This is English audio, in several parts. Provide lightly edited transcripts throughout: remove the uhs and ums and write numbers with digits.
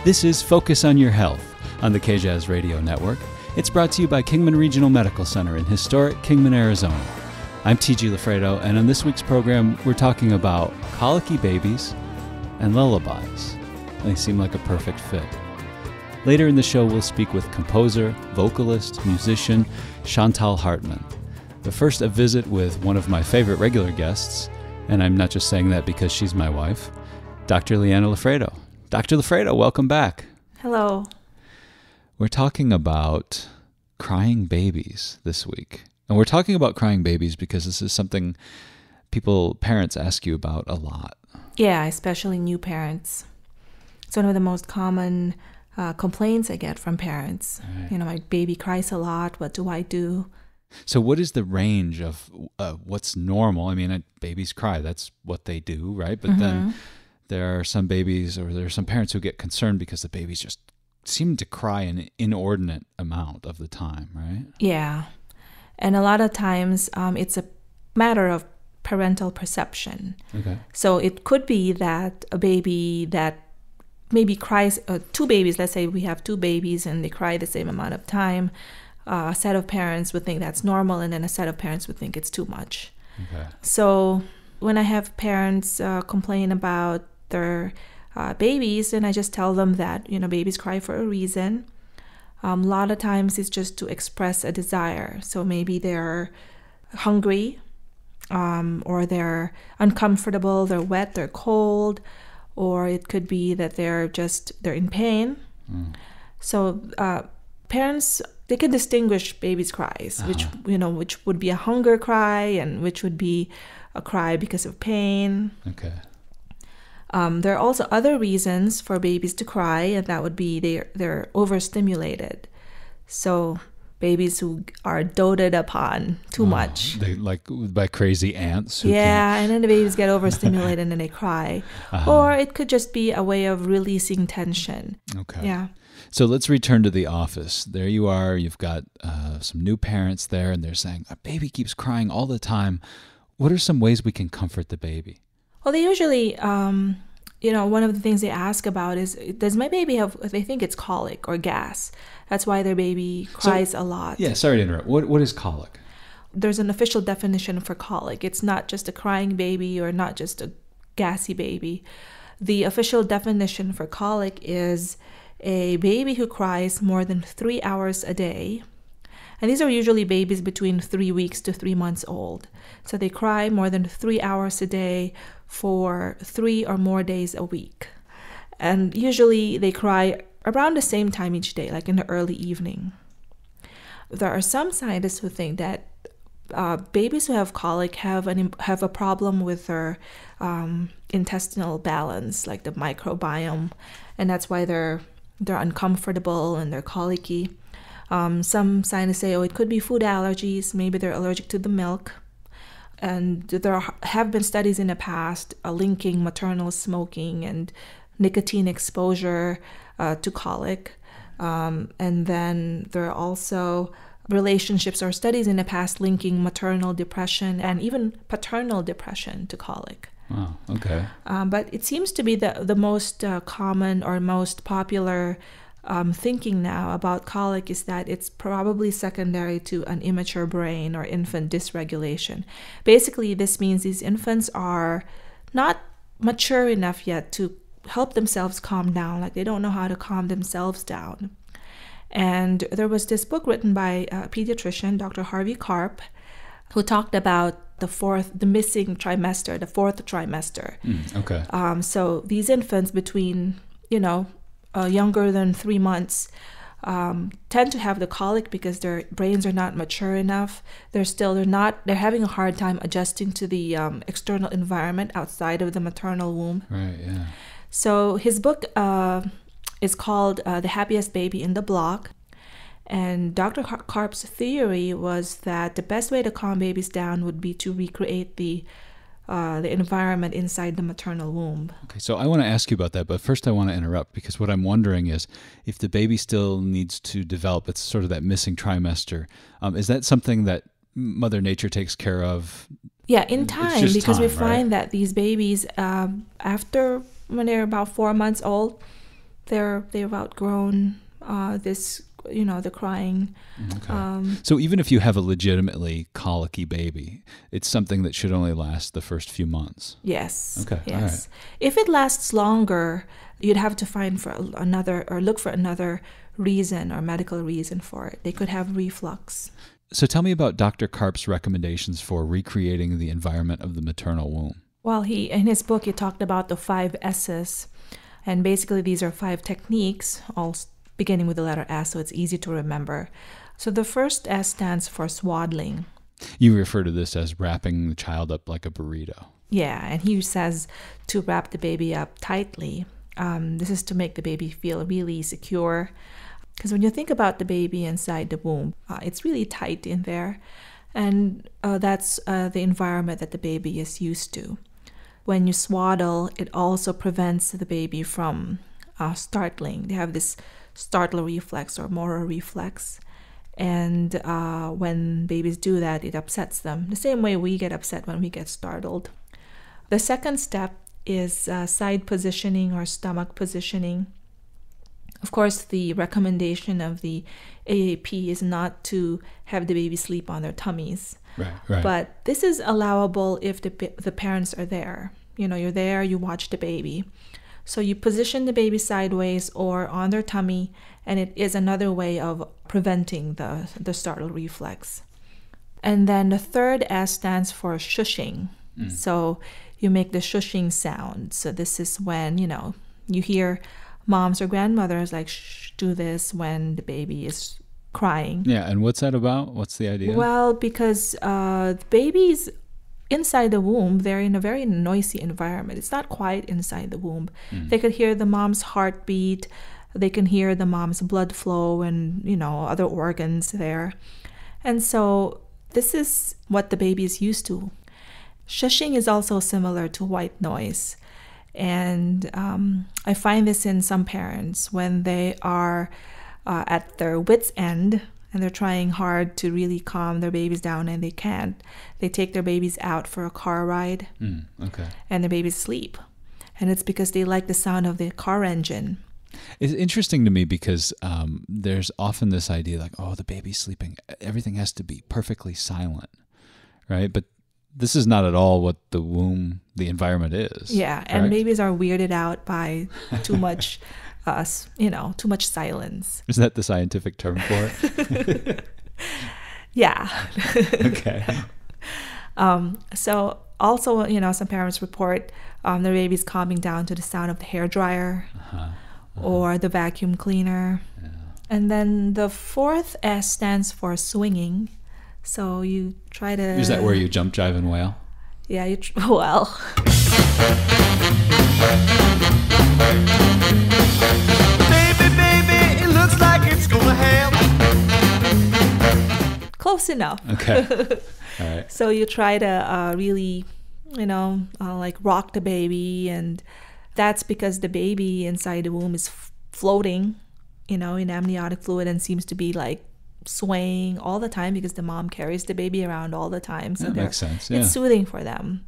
This is Focus on Your Health on the KJAZ Radio Network. It's brought to you by Kingman Regional Medical Center in historic Kingman, Arizona. I'm T.G. LaFredo, and on this week's program, we're talking about colicky babies and lullabies. They seem like a perfect fit. Later in the show, we'll speak with composer, vocalist, musician Chantal Hartmann. But first, a visit with one of my favorite regular guests, and I'm not just saying that because she's my wife, Dr. Lyanna LaFredo. Dr. LaFredo, welcome back. Hello. We're talking about crying babies this week. And we're talking about crying babies because this is something parents ask you about a lot. Yeah, especially new parents. It's one of the most common complaints I get from parents. Right. You know, my baby cries a lot. What do I do? So what is the range of what's normal? I mean, babies cry. That's what they do, right? But then there are some babies, or there are some parents who get concerned because the babies just seem to cry an inordinate amount of the time, right? Yeah. And a lot of times it's a matter of parental perception. Okay. So it could be that a baby that maybe cries, two babies, let's say we have two babies and they cry the same amount of time, a set of parents would think that's normal, and then a set of parents would think it's too much. Okay. So when I have parents complain about their babies, and I just tell them that, you know, babies cry for a reason. A lot of times it's just to express a desire. So maybe they're hungry, or they're uncomfortable, they're wet, they're cold, or it could be that they're in pain. So parents, they can distinguish babies' cries, which would be a hunger cry and which would be a cry because of pain. Okay. There are also other reasons for babies to cry, and that would be they're overstimulated. So babies who are doted upon too much. They like by crazy aunts. And then the babies get overstimulated and then they cry. Or it could just be a way of releasing tension. Okay. Yeah. So let's return to the office. There you are. You've got some new parents there, and they're saying, our baby keeps crying all the time. What are some ways we can comfort the baby? Well, they usually, one of the things they ask about is, does my baby they think it's colic or gas. That's why their baby cries a lot. Yeah, sorry to interrupt. What is colic? There's an official definition for colic. It's not just a crying baby or not just a gassy baby. The official definition for colic is a baby who cries more than 3 hours a day. And these are usually babies between 3 weeks to 3 months old. So they cry more than 3 hours a day for 3 or more days a week. And usually they cry around the same time each day, like in the early evening. There are some scientists who think that babies who have colic have a problem with their intestinal balance, like the microbiome, and that's why they're uncomfortable and they're colicky. Some scientists say, it could be food allergies. Maybe they're allergic to the milk. And there have been studies in the past linking maternal smoking and nicotine exposure to colic. And then there are also relationships or studies in the past linking maternal depression and even paternal depression to colic. Wow, okay. But it seems to be the most common or most popular thinking now about colic is that it's probably secondary to an immature brain or infant dysregulation. Basically, this means these infants are not mature enough yet to help themselves calm down. Like they don't know how to calm themselves down. And there was this book written by a pediatrician, Dr. Harvey Karp, who talked about the missing trimester, the fourth trimester. Okay. So these infants between, younger than 3 months tend to have the colic because their brains are not mature enough. They're having a hard time adjusting to the external environment outside of the maternal womb. Right, yeah. So his book is called The Happiest Baby in the Block. And Dr. Karp's theory was that the best way to calm babies down would be to recreate the environment inside the maternal womb. Okay, so I want to ask you about that, but first I want to interrupt because what I'm wondering is if the baby still needs to develop, it's sort of that missing trimester. Is that something that Mother Nature takes care of? Yeah, in time, because we find that these babies, after when they're about 4 months old, they've outgrown this, the crying. Okay. So even if you have a legitimately colicky baby, it's something that should only last the first few months. Yes. Okay. Yes. All right. If it lasts longer, you'd have to look for another reason or medical reason for it. They could have reflux. So tell me about Dr. Karp's recommendations for recreating the environment of the maternal womb. Well, in his book, he talked about the 5 S's. And basically, these are 5 techniques, all beginning with the letter S, so it's easy to remember. So the first S stands for swaddling. You refer to this as wrapping the child up like a burrito. Yeah, and he says to wrap the baby up tightly. This is to make the baby feel really secure. Because when you think about the baby inside the womb, it's really tight in there. And that's the environment that the baby is used to. When you swaddle, it also prevents the baby from startling. They have this startle reflex or Moro reflex. And when babies do that, it upsets them. The same way we get upset when we get startled. The second step is side positioning or stomach positioning. Of course, the recommendation of the AAP is not to have the baby sleep on their tummies. Right. But this is allowable if the parents are there. You're there, you watch the baby. So you position the baby sideways or on their tummy, and it is another way of preventing the startle reflex. And then the third S stands for shushing. So you make the shushing sound. So this is when, you hear moms or grandmothers like, shh, do this when the baby is crying. Yeah, and what's that about? What's the idea? Well, because the babies inside the womb, they're in a very noisy environment. It's not quiet inside the womb. They could hear the mom's heartbeat. They can hear the mom's blood flow and, other organs there. And so this is what the baby is used to. Shushing is also similar to white noise. And I find this in some parents when they are at their wits' end and they're trying hard to really calm their babies down and they can't. They take their babies out for a car ride and the babies sleep. And it's because they like the sound of the car engine. It's interesting to me because there's often this idea like, oh, the baby's sleeping. Everything has to be perfectly silent, right? But this is not at all what the environment is. Yeah, correct? And babies are weirded out by too much, too much silence. Is that the scientific term for it? Yeah. Okay. So also, some parents report their babies calming down to the sound of the hairdryer or the vacuum cleaner. Yeah. And then the fourth S stands for swinging. So you try to... Is that where you jump, jive, and wail? Yeah, well... Baby, it looks like it's gonna hail. Close enough. Okay. All right. So you try to really, like rock the baby, and that's because the baby inside the womb is floating, in amniotic fluid and seems to be like swaying all the time because the mom carries the baby around all the time. So that makes sense. Yeah. It's soothing for them.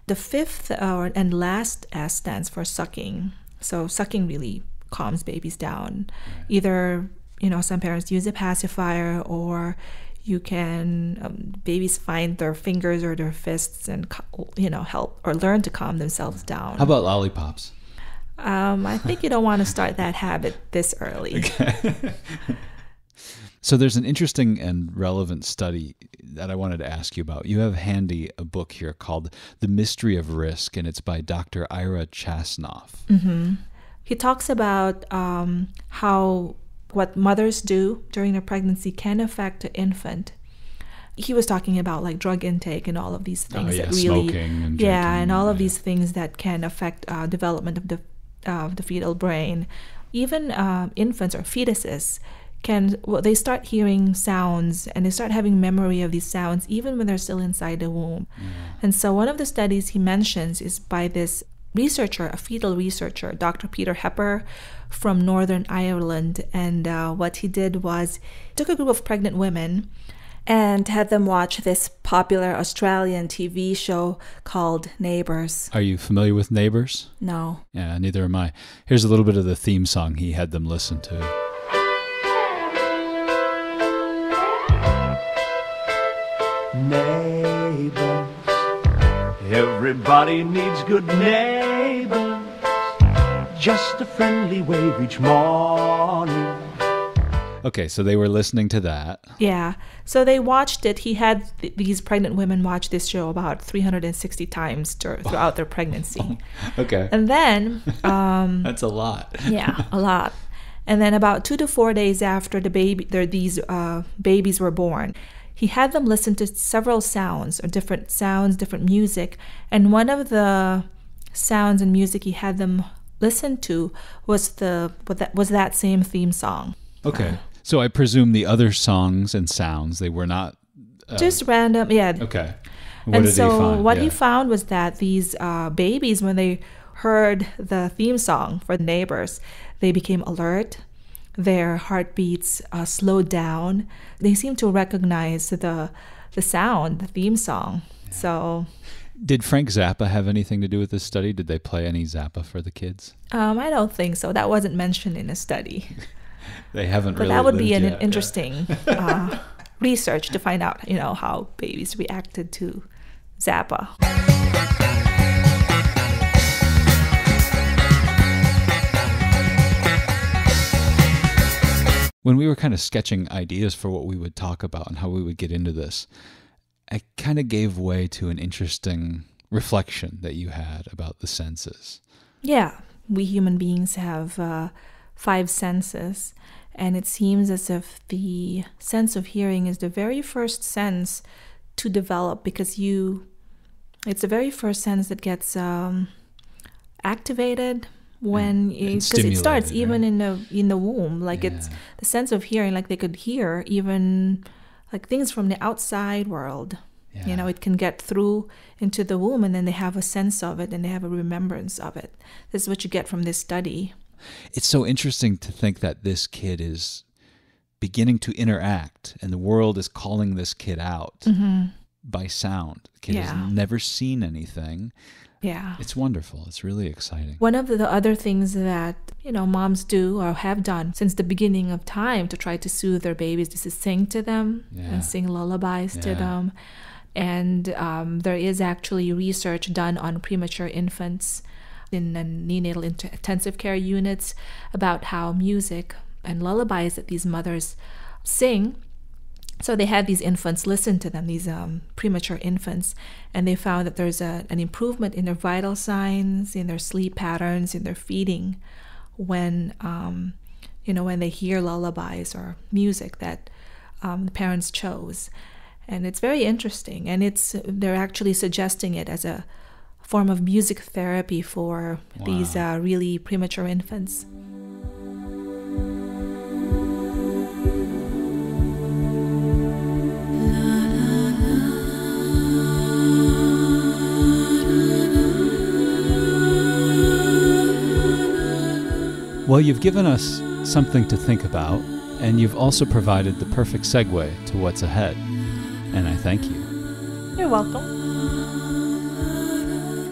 The fifth and last S stands for sucking. So sucking really calms babies down. Right. Either, some parents use a pacifier, or you can, babies find their fingers or their fists and, help or learn to calm themselves down. How about lollipops? I think you don't want to start that habit this early. Okay. So there's an interesting and relevant study that I wanted to ask you about. You have handy a book here called The Mystery of Risk, and it's by Dr. Ira Chasnoff. Mm-hmm. He talks about how what mothers do during their pregnancy can affect the infant. He was talking about like drug intake and all of these things that really, smoking and drinking, and all of these things that can affect development of the fetal brain. Even infants or fetuses they start hearing sounds and they start having memory of these sounds even when they're still inside the womb. Yeah. And so one of the studies he mentions is by this researcher, a fetal researcher, Dr. Peter Hepper from Northern Ireland. And what he did was he took a group of pregnant women and had them watch this popular Australian TV show called Neighbours. Are you familiar with Neighbours? No. Yeah, neither am I. Here's a little bit of the theme song he had them listen to. Neighbors, everybody needs good neighbors. Just a friendly wave each morning. Okay, so they were listening to that. Yeah. So they watched it. He had these pregnant women watch this show about 360 times throughout their pregnancy. Okay. And then... That's a lot. Yeah, a lot. And then about 2 to 4 days after these babies were born, he had them listen to several sounds, or different sounds, different music. And one of the sounds and music he had them listen to was that same theme song. Okay. So I presume the other songs and sounds, they were not... just random, yeah. Okay. What he found was that these babies, when they heard the theme song for the Neighbours, they became alert. Their heartbeats slowed down. They seemed to recognize the sound, the theme song. Yeah. So... Did Frank Zappa have anything to do with this study? Did they play any Zappa for the kids? I don't think so. That wasn't mentioned in the study. They haven't really. But that would be an yet. interesting research to find out, how babies reacted to Zappa. When we were kind of sketching ideas for what we would talk about and how we would get into this, I kind of gave way to an interesting reflection that you had about the senses. Yeah, we human beings have 5 senses, and it seems as if the sense of hearing is the very first sense to develop, because it's the very first sense that gets activated when because it starts even right? in the womb. Like it's the sense of hearing, like they could hear even like things from the outside world. Yeah. It can get through into the womb, and then they have a sense of it and they have a remembrance of it. This is what you get from this study. It's so interesting to think that this kid is beginning to interact and the world is calling this kid out by sound. The kid has never seen anything. Yeah. It's wonderful. It's really exciting. One of the other things that, moms do or have done since the beginning of time to try to soothe their babies is to sing to them and sing lullabies to them. And there is actually research done on premature infants in neonatal intensive care units about how music and lullabies that these mothers sing. So they had these infants listen to them, these premature infants, and they found that there's an improvement in their vital signs, in their sleep patterns, in their feeding when when they hear lullabies or music that the parents chose. And it's very interesting, and they're actually suggesting it as a form of music therapy for these really premature infants. Well, you've given us something to think about, and you've also provided the perfect segue to what's ahead. And I thank you. You're welcome.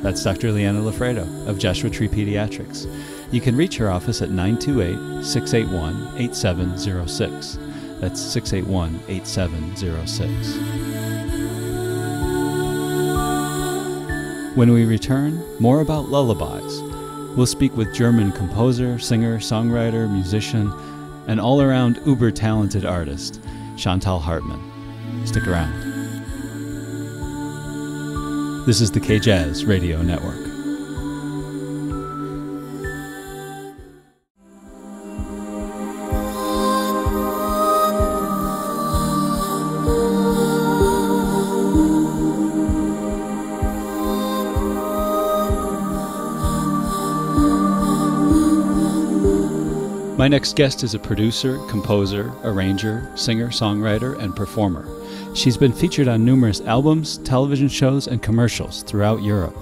That's Dr. Lyanna LaFredo of Joshua Tree Pediatrics. You can reach her office at 928-681-8706. That's 681-8706. When we return, more about lullabies. We'll speak with German composer, singer, songwriter, musician, and all-around uber-talented artist, Chantal Hartmann. Stick around. This is the K-Jazz Radio Network. My next guest is a producer, composer, arranger, singer, songwriter, and performer. She's been featured on numerous albums, television shows, and commercials throughout Europe.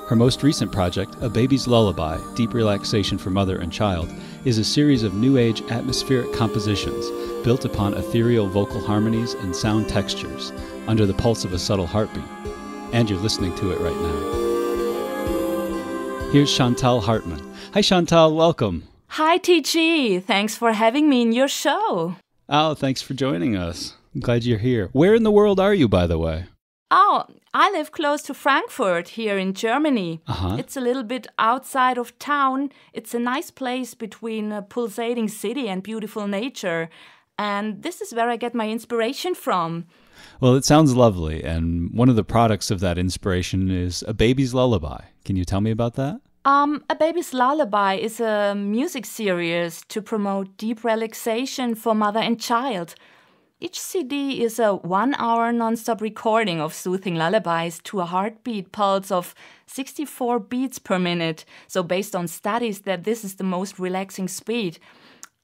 Her most recent project, A Baby's Lullaby, Deep Relaxation for Mother and Child, is a series of new age atmospheric compositions built upon ethereal vocal harmonies and sound textures under the pulse of a subtle heartbeat. And you're listening to it right now. Here's Chantal Hartmann. Hi, Chantal. Welcome. Hi, TG. Thanks for having me in your show. Oh, thanks for joining us. I'm glad you're here. Where in the world are you, by the way? Oh, I live close to Frankfurt here in Germany. Uh-huh. It's a little bit outside of town. It's a nice place between a pulsating city and beautiful nature. And this is where I get my inspiration from. Well, it sounds lovely. And one of the products of that inspiration is A Baby's Lullaby. Can you tell me about that? A Baby's Lullaby is a music series to promote deep relaxation for mother and child. Each CD is a 1-hour non-stop recording of soothing lullabies to a heartbeat pulse of 64 beats per minute. So based on studies that this is the most relaxing speed.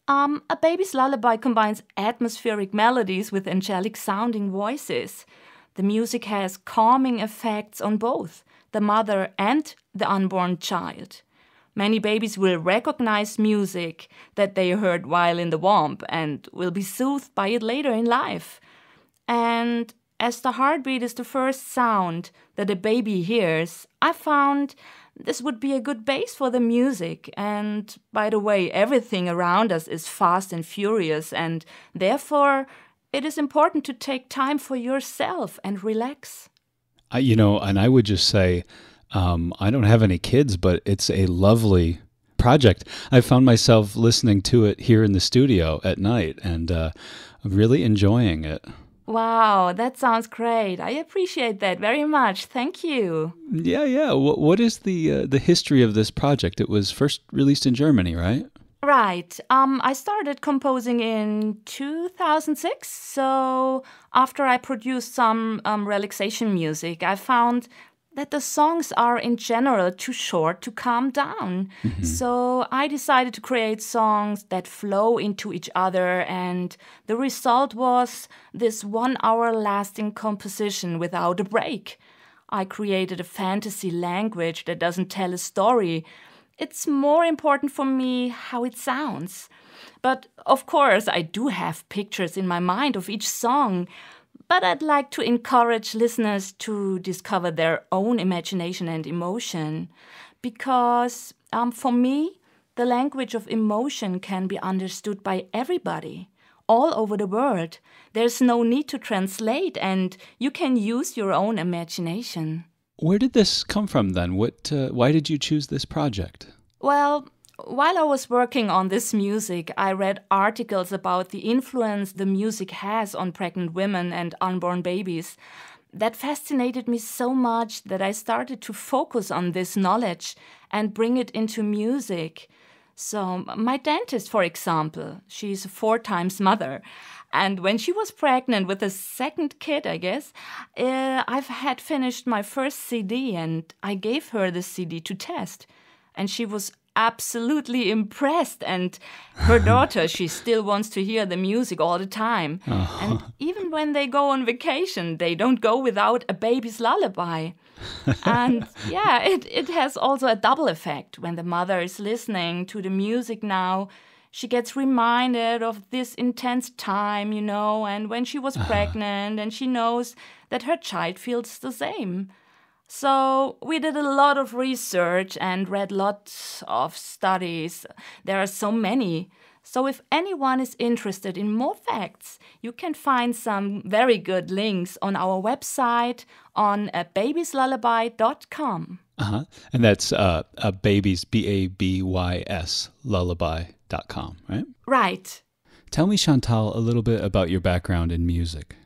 A Baby's Lullaby combines atmospheric melodies with angelic sounding voices. The music has calming effects on both the mother and the unborn child. Many babies will recognize music that they heard while in the womb and will be soothed by it later in life. And as the heartbeat is the first sound that a baby hears, I found this would be a good base for the music. And by the way, everything around us is fast and furious, and therefore it is important to take time for yourself and relax. And I would just say, I don't have any kids, but it's a lovely project. I found myself listening to it here in the studio at night and really enjoying it. Wow, that sounds great. I appreciate that very much. Thank you. Yeah. What is the history of this project? It was first released in Germany, right? Right. I started composing in 2006. So after I produced some relaxation music, I found that the songs are in general too short to calm down. Mm-hmm. So I decided to create songs that flow into each other, and the result was this 1-hour lasting composition without a break. I created a fantasy language that doesn't tell a story. It's more important for me how it sounds. But of course, I do have pictures in my mind of each song. But I'd like to encourage listeners to discover their own imagination and emotion. Because for me, the language of emotion can be understood by everybody, all over the world. There's no need to translate, and you can use your own imagination. Where did this come from then? Why did you choose this project? Well, while I was working on this music, I read articles about the influence the music has on pregnant women and unborn babies. That fascinated me so much that I started to focus on this knowledge and bring it into music. So my dentist, for example, she's a 4-time mother. And when she was pregnant with a second kid, I guess, I've had finished my first CD and I gave her the CD to test. And she was absolutely impressed, and her daughter, she still wants to hear the music all the time. And even when they go on vacation, they don't go without A Baby's Lullaby. And yeah, it has also a double effect. When the mother is listening to the music now, she gets reminded of this intense time, and when she was pregnant, and she knows that her child feels the same. So we did a lot of research and read lots of studies. There are so many. So if anyone is interested in more facts, you can find some very good links on our website on babyslullaby.com. And that's a babies, BABYS, lullaby.com, right? Right. Tell me, Chantal, a little bit about your background in music.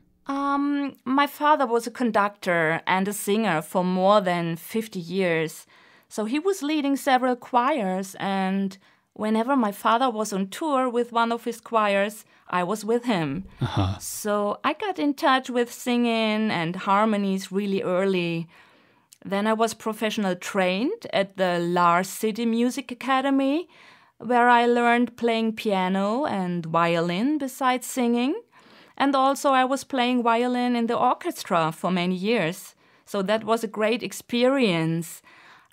My father was a conductor and a singer for more than 50 years. So he was leading several choirs, and whenever my father was on tour with one of his choirs, I was with him. So I got in touch with singing and harmonies really early. Then I was professional trained at the Lars City Music Academy, where I learned playing piano and violin besides singing. And also I was playing violin in the orchestra for many years. So that was a great experience.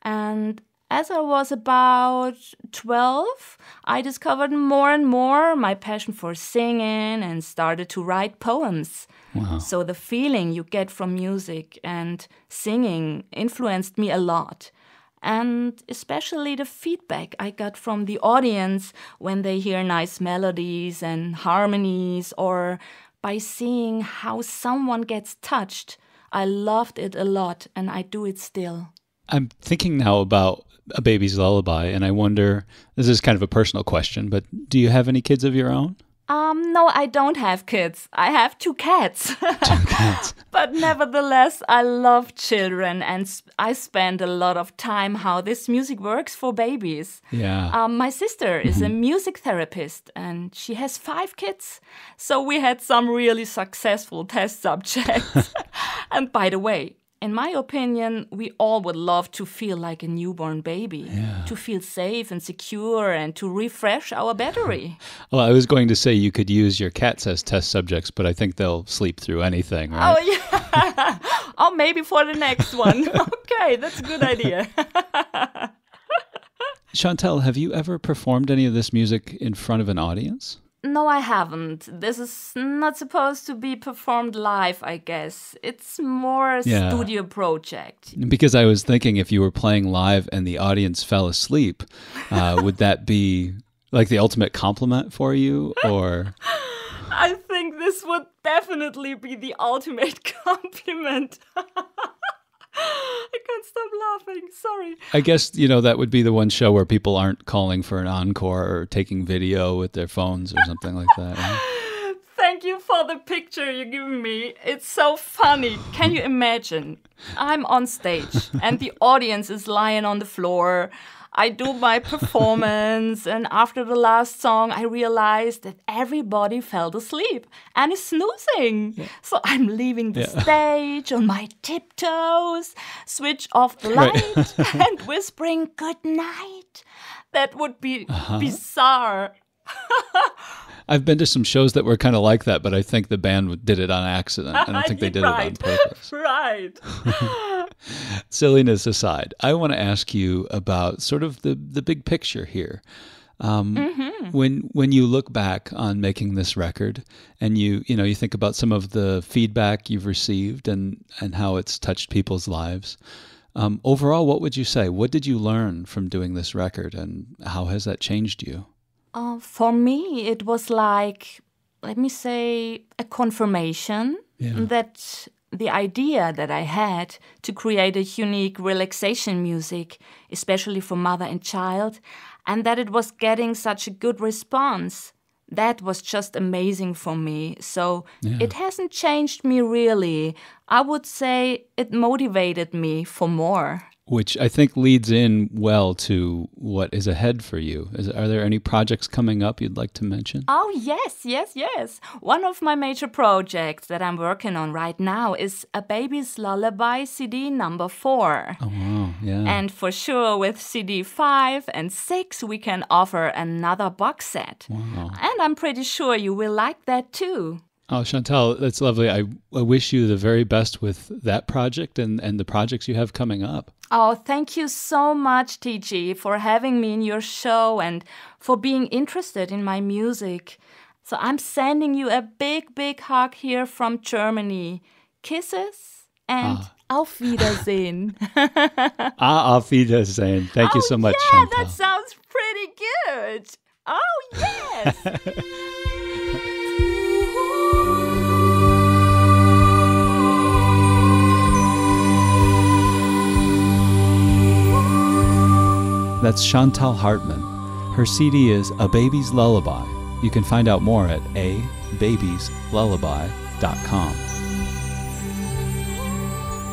And As I was about 12, I discovered more and more my passion for singing and started to write poems. Wow. So the feeling you get from music and singing influenced me a lot. And especially the feedback I got from the audience when they hear nice melodies and harmonies, or by seeing how someone gets touched. I loved it a lot, and I do it still. I'm thinking now about A Baby's Lullaby, and I wonder, this is kind of a personal question, but do you have any kids of your own? No, I don't have kids. I have 2 cats. 2 cats. But nevertheless, I love children, and I spend a lot of time how this music works for babies. Yeah. My sister is a music therapist, and she has 5 kids. So we had some really successful test subjects. And by the way, in my opinion, we all would love to feel like a newborn baby, to feel safe and secure and to refresh our battery. Well, I was going to say you could use your cats as test subjects, but I think they'll sleep through anything, right? Oh, yeah. Oh, maybe for the next one. Okay, that's a good idea. Chantal, have you ever performed any of this music in front of an audience? No, I haven't. This is not supposed to be performed live, I guess. It's more a studio project. Because I was thinking if you were playing live and the audience fell asleep, would that be like the ultimate compliment for you, or? I think this would definitely be the ultimate compliment. I can't stop laughing. Sorry. I guess, that would be the one show where people aren't calling for an encore or taking video with their phones or something like that. Right? Thank you for the picture you're giving me. It's so funny. Can you imagine? I'm on stage and the audience is lying on the floor. I do my performance, and after the last song, I realized that everybody fell asleep and is snoozing. Yeah. So I'm leaving the stage on my tiptoes, switch off the light, and whispering good night. That would be bizarre. I've been to some shows that were kind of like that, but I think the band did it on accident. I don't think they did it on purpose. Right. Silliness aside, I want to ask you about sort of the big picture here. When you look back on making this record, and you think about some of the feedback you've received and how it's touched people's lives, overall, what would you say? What did you learn from doing this record, and how has that changed you? For me, it was like, let me say, a confirmation that the idea that I had to create a unique relaxation music, especially for mother and child, and that it was getting such a good response, that was just amazing for me. So it hasn't changed me really. I would say it motivated me for more. Which I think leads in well to what is ahead for you. Are there any projects coming up you'd like to mention? Oh, yes. One of my major projects that I'm working on right now is A Baby's Lullaby CD number 4. Oh, wow, yeah. And for sure with CD 5 and 6, we can offer another box set. Wow. And I'm pretty sure you will like that too. Oh, Chantal, that's lovely. I wish you the very best with that project and the projects you have coming up. Oh, thank you so much, TG, for having me in your show and for being interested in my music. So I'm sending you a big, big hug here from Germany. Kisses and auf Wiedersehen. Auf Wiedersehen. Thank you so much, yeah, Chantal. That sounds pretty good. Oh, yes. That's Chantal Hartmann. Her CD is A Baby's Lullaby. You can find out more at ababieslullaby.com.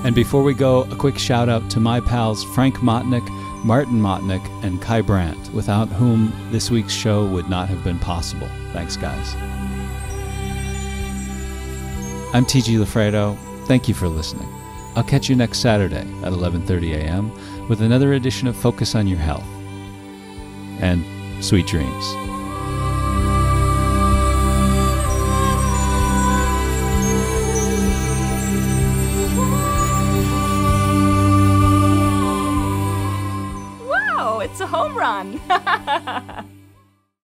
And before we go, a quick shout out to my pals Frank Motnick, Martin Motnick, and Kai Brandt, without whom this week's show would not have been possible. Thanks, guys. I'm TG LaFredo. Thank you for listening. I'll catch you next Saturday at 11:30 a.m. with another edition of Focus on Your Health. And sweet dreams. Wow! It's a home run!